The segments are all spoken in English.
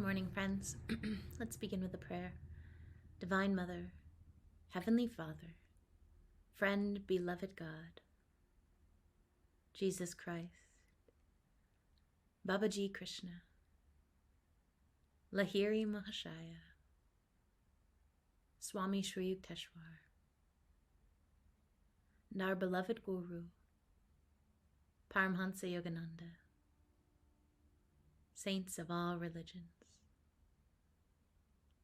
morning, friends. Let's begin with a prayer. Divine Mother, Heavenly Father, friend, beloved God, Jesus Christ, Babaji Krishna, Lahiri Mahashaya, Swami Shri Yukteswar, and our beloved Guru, Paramhansa Yogananda, saints of all religions.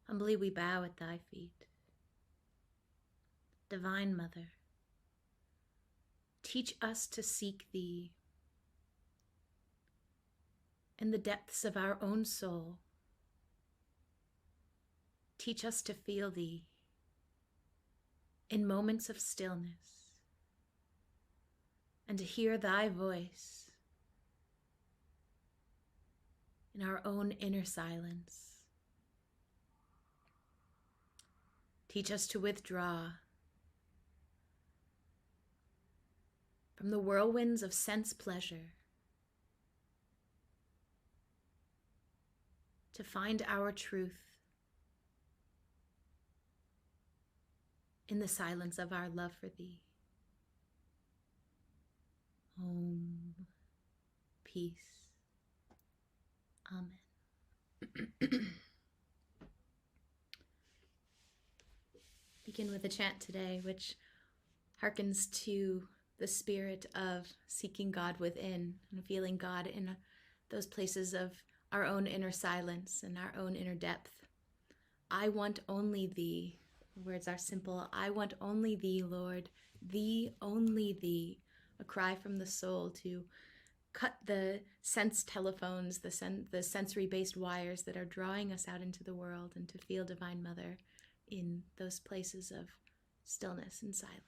Humbly we bow at thy feet. Divine Mother, teach us to seek thee in the depths of our own soul. Teach us to feel thee in moments of stillness and to hear thy voice in our own inner silence. Teach us to withdraw from the whirlwinds of sense pleasure, to find our truth in the silence of our love for thee. Om. Peace. Amen. Begin with a chant today, which harkens to the spirit of seeking God within and feeling God in those places of our own inner silence and our own inner depth. I want only thee. The words are simple. I want only thee, Lord, thee, only thee. A cry from the soul to cut the sense telephones, the sensory-based wires that are drawing us out into the world, and to feel Divine Mother in those places of stillness and silence.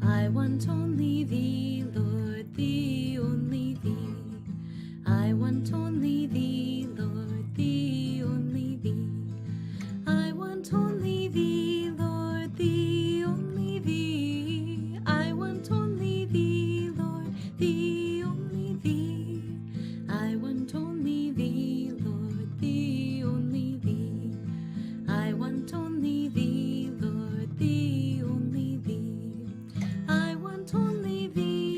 I want only thee, Lord, thee, only thee. I want only thee, Lord, thee, only thee. I want only thee, Lord, thee, only thee. I want only thee, Lord, thee, only thee. I want only thee, Lord, thee, only thee. I want only thee, Lord, thee, only thee. I want only thee,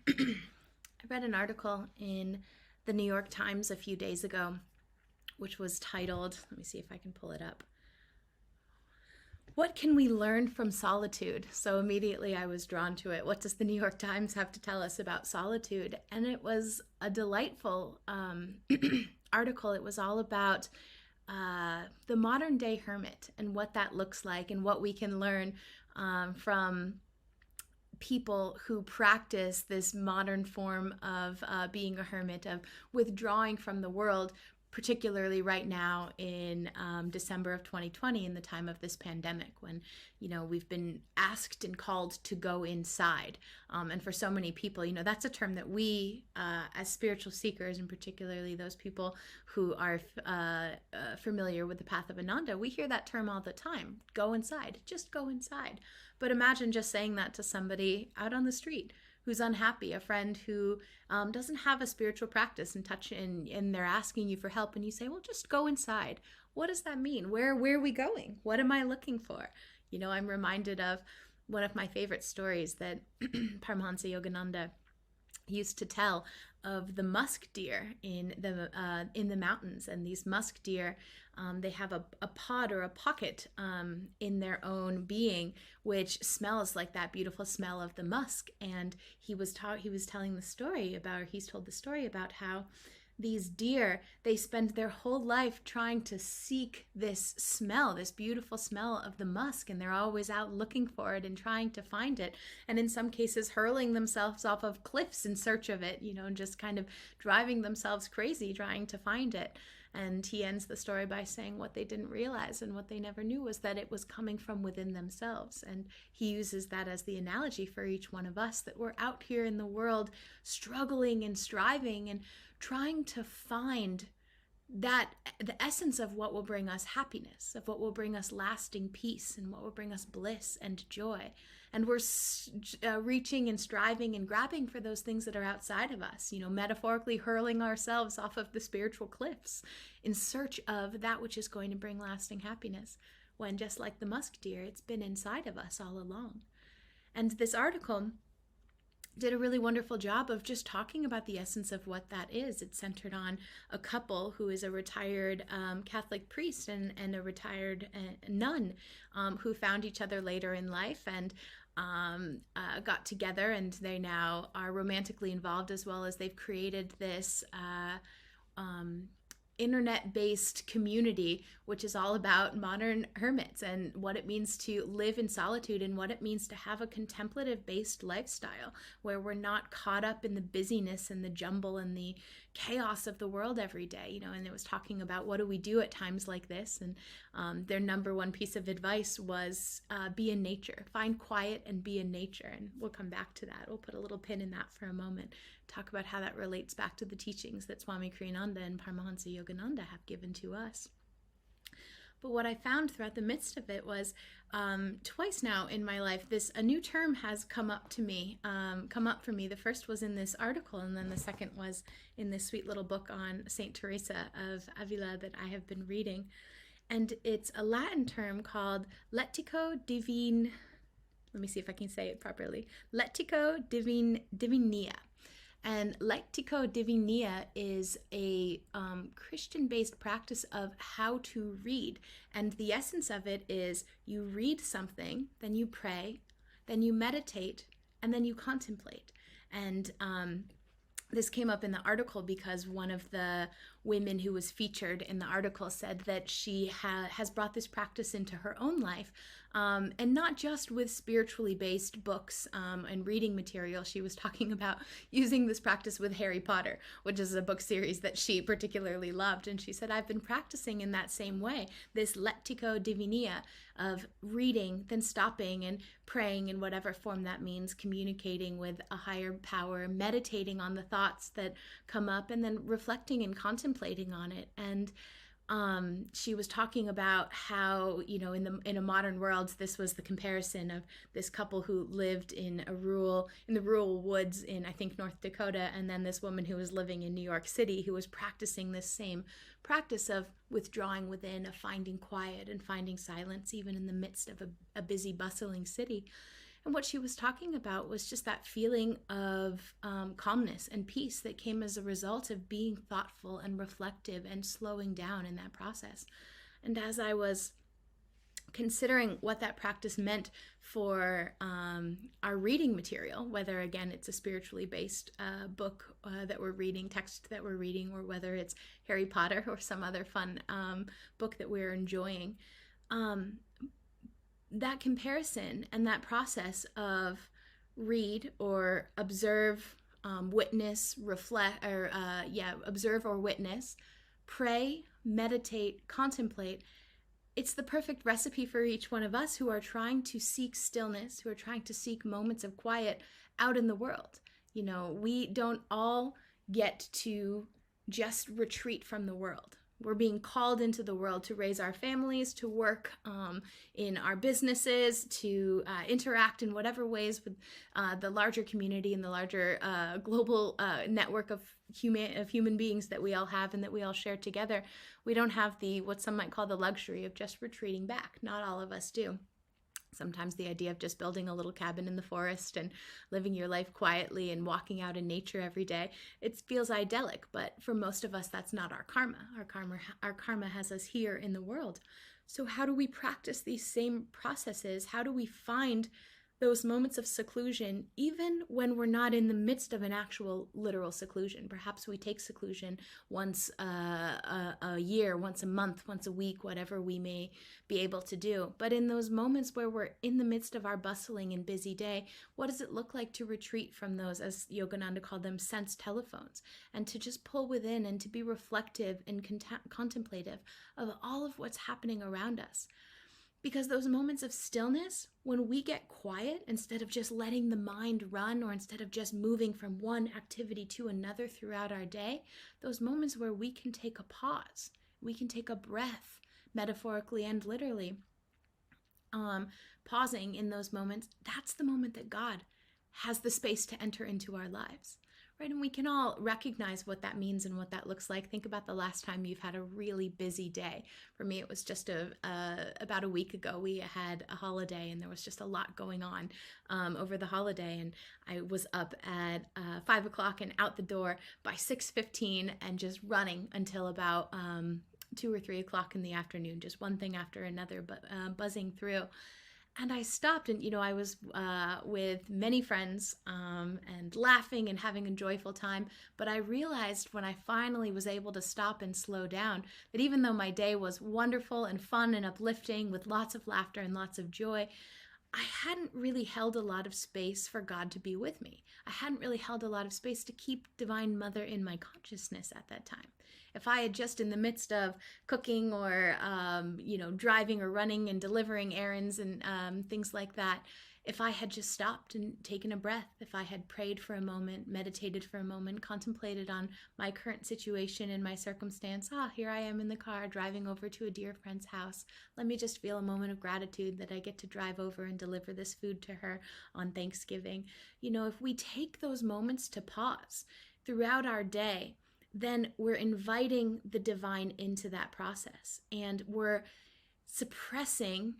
I read an article in the New York Times a few days ago, which was titled, let me see if I can pull it up, "What can we learn from solitude?" So immediately I was drawn to it. What does the New York Times have to tell us about solitude? And it was a delightful article. It was all about the modern day hermit and what that looks like and what we can learn from people who practice this modern form of being a hermit, of withdrawing from the world, particularly right now in December of 2020, in the time of this pandemic, when we've been asked and called to go inside. And for so many people, that's a term that we, as spiritual seekers, and particularly those people who are familiar with the path of Ananda, we hear that term all the time. Go inside, just go inside. But imagine just saying that to somebody out on the street who's unhappy, a friend who doesn't have a spiritual practice and they're asking you for help, and you say, well, just go inside. What does that mean? Where are we going? What am I looking for? I'm reminded of one of my favorite stories that Paramahansa Yogananda used to tell of the musk deer in the mountains. And these musk deer, they have a pod or a pocket in their own being, which smells like that beautiful smell of the musk. And he's told the story about how these deer, they spend their whole life trying to seek this smell, this beautiful smell of the musk, and they're always out looking for it and trying to find it, and in some cases hurling themselves off of cliffs in search of it, and just kind of driving themselves crazy trying to find it. And he ends the story by saying what they didn't realize and what they never knew was that it was coming from within themselves. And he uses that as the analogy for each one of us, that we're out here in the world struggling and striving and trying to find that the essence of what will bring us happiness, of what will bring us lasting peace, and what will bring us bliss and joy. And we're reaching and striving and grabbing for those things that are outside of us, metaphorically hurling ourselves off of the spiritual cliffs in search of that which is going to bring lasting happiness, when just like the musk deer, it's been inside of us all along. And this article did a really wonderful job of just talking about the essence of what that is. It's centered on a couple who is a retired Catholic priest and a retired nun who found each other later in life and got together, and they now are romantically involved, as well as they've created this internet-based community, which is all about modern hermits and what it means to live in solitude and what it means to have a contemplative-based lifestyle where we're not caught up in the busyness and the jumble and the chaos of the world every day, and it was talking about what do we do at times like this, and their number one piece of advice was be in nature, find quiet and be in nature. And we'll come back to that. We'll put a little pin in that for a moment, talk about how that relates back to the teachings that Swami Kriyananda and Paramahansa Yogananda have given to us. But what I found throughout the midst of it was twice now in my life, a new term has come up for me. The first was in this article, and then the second was in this sweet little book on Saint Teresa of Avila that I have been reading. And it's a Latin term called Letico Divine, let me see if I can say it properly, Letico Divinia. And Letico Divinia is a Christian-based practice of how to read. And the essence of it is you read something, then you pray, then you meditate, and then you contemplate. And this came up in the article because one of the women who was featured in the article said that she has brought this practice into her own life, and not just with spiritually based books and reading material. She was talking about using this practice with Harry Potter, which is a book series that she particularly loved. And she said, I've been practicing in that same way, this Letico Divinia of reading, then stopping and praying in whatever form that means, communicating with a higher power, meditating on the thoughts that come up, and then reflecting and contemplating on it. And she was talking about how, in a modern world, this was the comparison of this couple who lived in the rural woods in, I think, North Dakota, and then this woman who was living in New York City who was practicing this same practice of withdrawing within, of finding quiet and finding silence, even in the midst of a busy, bustling city. And what she was talking about was just that feeling of calmness and peace that came as a result of being thoughtful and reflective and slowing down in that process. And as I was considering what that practice meant for our reading material, whether again it's a spiritually based book that we're reading, text that we're reading, or whether it's Harry Potter or some other fun book that we're enjoying, that comparison and that process of read or observe, witness, reflect, or observe or witness, pray, meditate, contemplate, it's the perfect recipe for each one of us who are trying to seek stillness, who are trying to seek moments of quiet out in the world. We don't all get to just retreat from the world. We're being called into the world to raise our families, to work in our businesses, to interact in whatever ways with the larger community and the larger global network of human beings that we all have and that we all share together. We don't have what some might call the luxury of just retreating back. Not all of us do. Sometimes the idea of just building a little cabin in the forest and living your life quietly and walking out in nature every day, it feels idyllic, but for most of us, that's not our karma. Our karma has us here in the world. So how do we practice these same processes? How do we find those moments of seclusion, even when we're not in the midst of an actual literal seclusion? Perhaps we take seclusion once a year, once a month, once a week, whatever we may be able to do. But in those moments where we're in the midst of our bustling and busy day, what does it look like to retreat from those, as Yogananda called them, sense telephones, and to just pull within and to be reflective and contemplative of all of what's happening around us? Because those moments of stillness, when we get quiet, instead of just letting the mind run, or instead of just moving from one activity to another throughout our day, those moments where we can take a pause, we can take a breath, metaphorically and literally, pausing in those moments, that's the moment that God has the space to enter into our lives. Right? And we can all recognize what that means and what that looks like. Think about the last time you've had a really busy day. For me, it was just about a week ago. We had a holiday and there was just a lot going on over the holiday. And I was up at 5 o'clock and out the door by 6:15 and just running until about 2 or 3 o'clock in the afternoon, just one thing after another, but buzzing through. And I stopped and, I was with many friends and laughing and having a joyful time. But I realized when I finally was able to stop and slow down that even though my day was wonderful and fun and uplifting with lots of laughter and lots of joy, I hadn't really held a lot of space for God to be with me. I hadn't really held a lot of space to keep Divine Mother in my consciousness at that time. If I had just in the midst of cooking or, driving or running and delivering errands and things like that, if I had just stopped and taken a breath, if I had prayed for a moment, meditated for a moment, contemplated on my current situation and my circumstance, here I am in the car driving over to a dear friend's house. Let me just feel a moment of gratitude that I get to drive over and deliver this food to her on Thanksgiving. If we take those moments to pause throughout our day, then we're inviting the divine into that process, and we're suppressing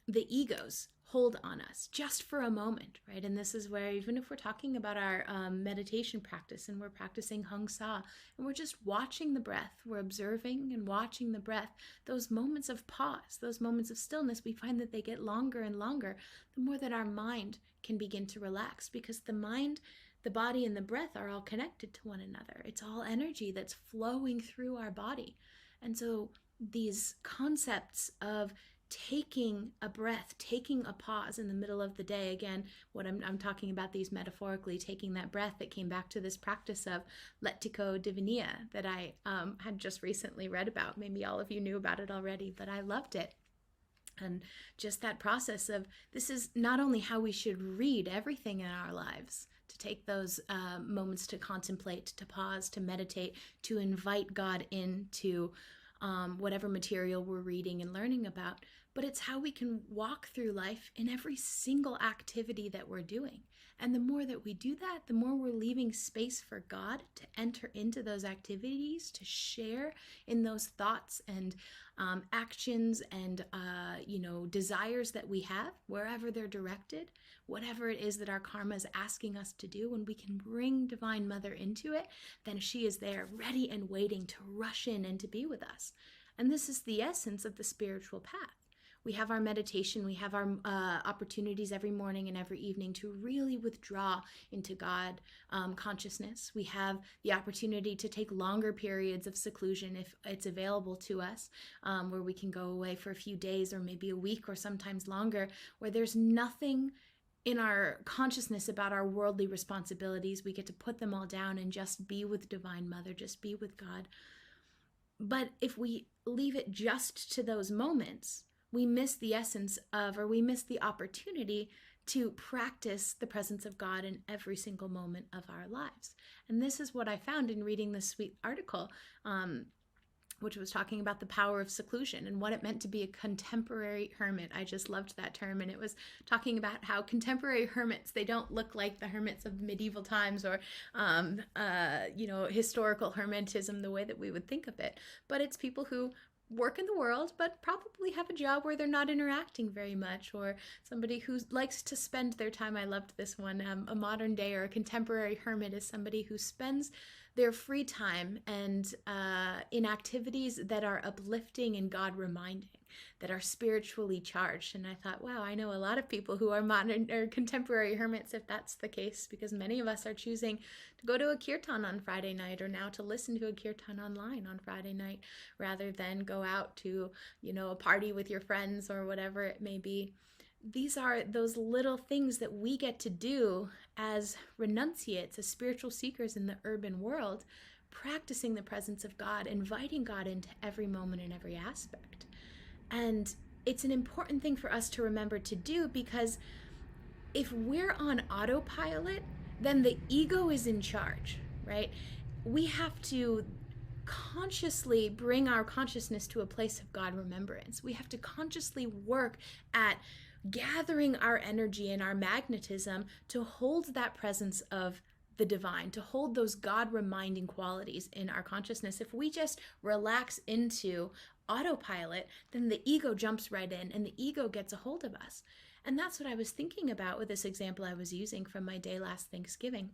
the ego's hold on us just for a moment, right? And this is where, even if we're talking about our meditation practice and we're practicing Hung Sa and we're just watching the breath, we're observing and watching the breath, those moments of pause, those moments of stillness, we find that they get longer and longer the more that our mind can begin to relax, because the mind, the body, and the breath are all connected to one another. It's all energy that's flowing through our body. And so these concepts of taking a breath, taking a pause in the middle of the day, again, what I'm talking about, these metaphorically, taking that breath, that came back to this practice of Letiko Divinia that I had just recently read about. Maybe all of you knew about it already, but I loved it. And just that process of, this is not only how we should read everything in our lives, to take those moments to contemplate, to pause, to meditate, to invite God into whatever material we're reading and learning about, but it's how we can walk through life in every single activity that we're doing. And the more that we do that, the more we're leaving space for God to enter into those activities, to share in those thoughts and actions and desires that we have, wherever they're directed, whatever it is that our karma is asking us to do. When we can bring Divine Mother into it, then she is there ready and waiting to rush in and to be with us. And this is the essence of the spiritual path. We have our meditation, we have our opportunities every morning and every evening to really withdraw into God consciousness. We have the opportunity to take longer periods of seclusion if it's available to us, where we can go away for a few days or maybe a week or sometimes longer, where there's nothing in our consciousness about our worldly responsibilities. We get to put them all down and just be with Divine Mother, just be with God. But if we leave it just to those moments, we miss the essence of, or we miss the opportunity to practice the presence of God in every single moment of our lives. And this is what I found in reading this sweet article, which was talking about the power of seclusion and what it meant to be a contemporary hermit. I just loved that term. And it was talking about how contemporary hermits, they don't look like the hermits of medieval times or, historical hermetism, the way that we would think of it. But it's people who work in the world, but probably have a job where they're not interacting very much, or somebody who likes to spend their time. I loved this one. A modern day or a contemporary hermit is somebody who spends their free time and in activities that are uplifting and God reminding, that are spiritually charged. And I thought, wow, I know a lot of people who are modern or contemporary hermits, if that's the case, because many of us are choosing to go to a kirtan on Friday night, or now to listen to a kirtan online on Friday night, rather than go out to, a party with your friends or whatever it may be. These are those little things that we get to do as renunciates, as spiritual seekers in the urban world, practicing the presence of God, inviting God into every moment and every aspect. And it's an important thing for us to remember to do, because if we're on autopilot, then the ego is in charge, right? We have to consciously bring our consciousness to a place of God remembrance. We have to consciously work at gathering our energy and our magnetism to hold that presence of the divine, to hold those God reminding qualities in our consciousness. If we just relax into autopilot, then the ego jumps right in and the ego gets a hold of us. And that's what I was thinking about with this example I was using from my day last Thanksgiving.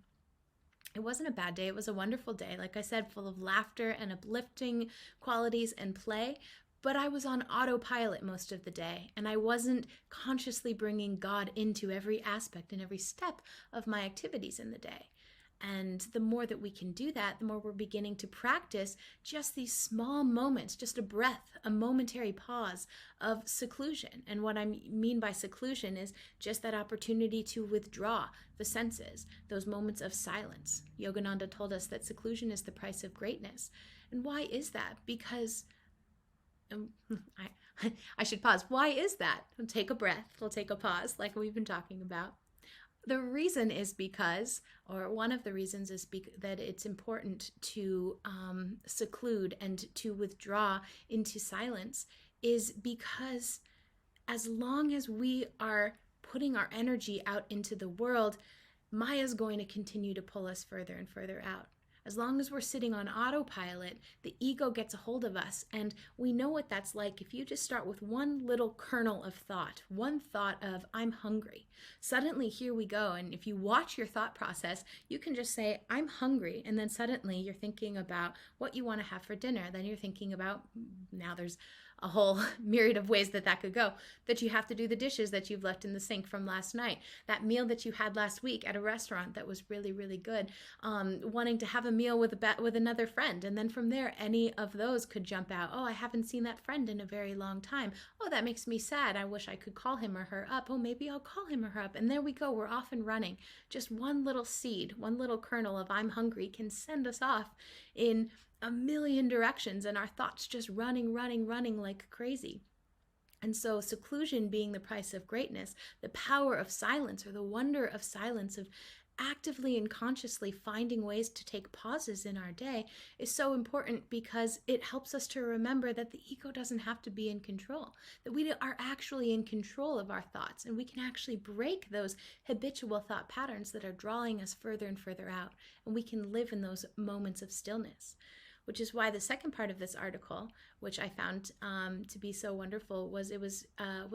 It wasn't a bad day. It was a wonderful day. Like I said, full of laughter and uplifting qualities and play. But I was on autopilot most of the day, and I wasn't consciously bringing God into every aspect and every step of my activities in the day. And the more that we can do that, the more we're beginning to practice just these small moments, just a breath, a momentary pause of seclusion. And what I mean by seclusion is just that opportunity to withdraw the senses, those moments of silence. Yogananda told us that seclusion is the price of greatness. And why is that? Because I should pause. Why is that? We'll take a breath. We'll take a pause like we've been talking about. The reason is because, or one of the reasons is that it's important to seclude and to withdraw into silence, is because as long as we are putting our energy out into the world, Maya's going to continue to pull us further and further out. As long as we're sitting on autopilot, the ego gets a hold of us. And we know what that's like. If you just start with one little kernel of thought, one thought of, I'm hungry, suddenly here we go. And if you watch your thought process, you can just say, I'm hungry. And then suddenly you're thinking about what you want to have for dinner. Then you're thinking about, now there's a whole myriad of ways that could go, that you have to do the dishes that you've left in the sink from last night, that meal that you had last week at a restaurant that was really, really good, wanting to have a meal with another friend. And then from there, any of those could jump out. Oh, I haven't seen that friend in a very long time. Oh, that makes me sad. I wish I could call him or her up. Oh, maybe I'll call him or her up. And there we go. We're off and running. Just one little seed, one little kernel of I'm hungry can send us off in a million directions, and our thoughts just running like crazy. And so seclusion being the price of greatness, the power of silence, or the wonder of silence, of actively and consciously finding ways to take pauses in our day is so important, because it helps us to remember that the ego doesn't have to be in control, that we are actually in control of our thoughts, and we can actually break those habitual thought patterns that are drawing us further and further out, and we can live in those moments of stillness. Which is why the second part of this article, which I found to be so wonderful, was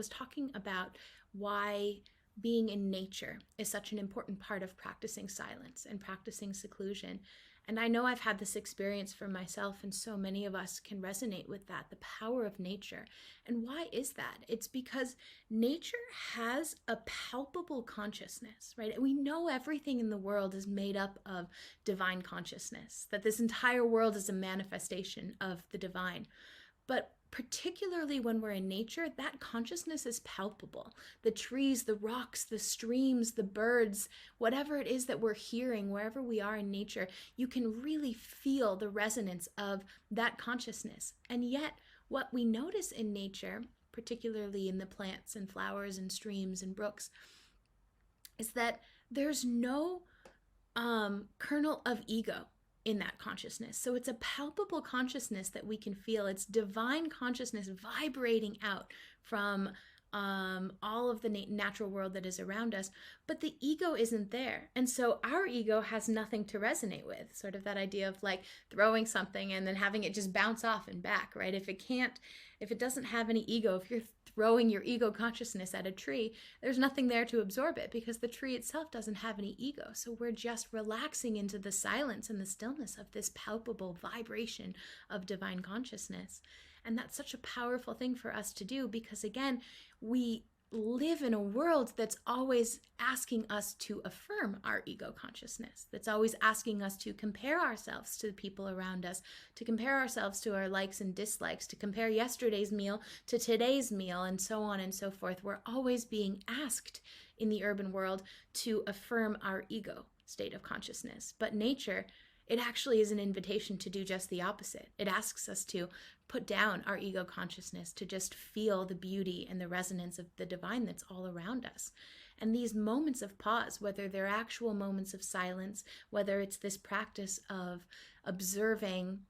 talking about why being in nature is such an important part of practicing silence and practicing seclusion. And I know I've had this experience for myself, and so many of us can resonate with that, the power of nature. And why is that? It's because nature has a palpable consciousness, right? We know everything in the world is made up of divine consciousness, that this entire world is a manifestation of the divine. But particularly when we're in nature, that consciousness is palpable. The trees, the rocks, the streams, the birds, whatever it is that we're hearing, wherever we are in nature, you can really feel the resonance of that consciousness. And yet, what we notice in nature, particularly in the plants and flowers and streams and brooks, is that there's no kernel of ego in that consciousness. So it's a palpable consciousness that we can feel. It's divine consciousness vibrating out from all of the natural world that is around us, but the ego isn't there. And so our ego has nothing to resonate with, sort of that idea of like throwing something and then having it just bounce off and back, right? If it doesn't have any ego, if you're throwing your ego consciousness at a tree, there's nothing there to absorb it, because the tree itself doesn't have any ego. So we're just relaxing into the silence and the stillness of this palpable vibration of divine consciousness. And that's such a powerful thing for us to do, because again, we live in a world that's always asking us to affirm our ego consciousness, that's always asking us to compare ourselves to the people around us, to compare ourselves to our likes and dislikes, to compare yesterday's meal to today's meal, and so on and so forth. We're always being asked in the urban world to affirm our ego state of consciousness. But nature, it actually is an invitation to do just the opposite. It asks us to put down our ego consciousness, to just feel the beauty and the resonance of the divine that's all around us. And these moments of pause, whether they're actual moments of silence, whether it's this practice of observing,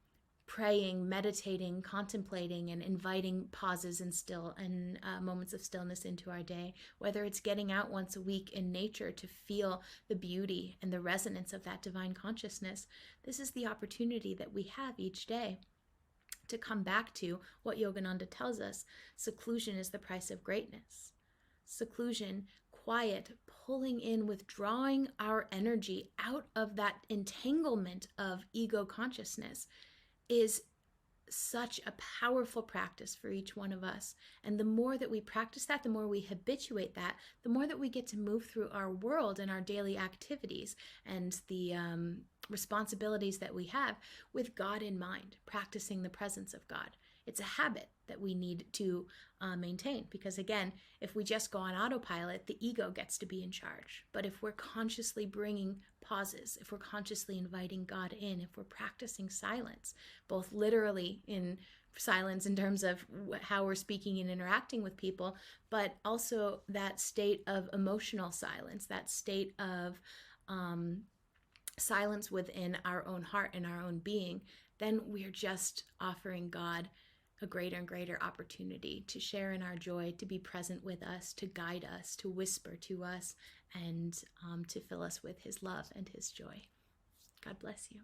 praying, meditating, contemplating, and inviting pauses and moments of stillness into our day, whether it's getting out once a week in nature to feel the beauty and the resonance of that divine consciousness, this is the opportunity that we have each day to come back to what Yogananda tells us. Seclusion is the price of greatness. Seclusion, quiet, pulling in, withdrawing our energy out of that entanglement of ego consciousness, is such a powerful practice for each one of us. And the more that we practice that, the more we habituate that, the more that we get to move through our world and our daily activities and the responsibilities that we have with God in mind, practicing the presence of God. It's a habit that we need to maintain, because again, if we just go on autopilot, the ego gets to be in charge. But if we're consciously bringing pauses, if we're consciously inviting God in, if we're practicing silence, both literally in silence in terms of how we're speaking and interacting with people, but also that state of emotional silence, that state of silence within our own heart and our own being, then we're just offering God a greater and greater opportunity to share in our joy, to be present with us, to guide us, to whisper to us, and to fill us with his love and his joy. God bless you.